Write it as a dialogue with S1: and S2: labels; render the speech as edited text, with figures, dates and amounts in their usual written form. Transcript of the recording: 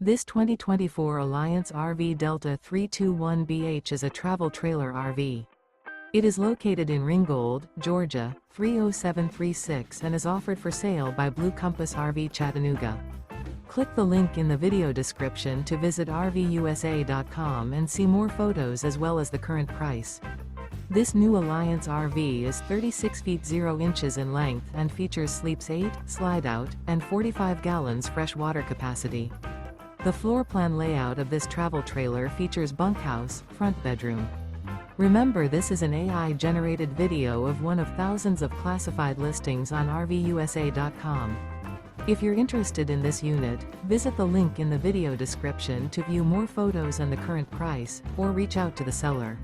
S1: This 2024 Alliance RV Delta 321BH is a travel trailer RV. It is located in Ringgold, Georgia, 30736 and is offered for sale by Blue Compass RV Chattanooga. Click the link in the video description to visit RVUSA.com and see more photos as well as the current price. This new Alliance RV is 36 feet 0 inches in length and features sleeps 8, slide-out, and 45 gallons fresh water capacity. The floor plan layout of this travel trailer features bunkhouse, front bedroom. Remember, this is an AI-generated video of one of thousands of classified listings on RVUSA.com. If you're interested in this unit, visit the link in the video description to view more photos and the current price, or reach out to the seller.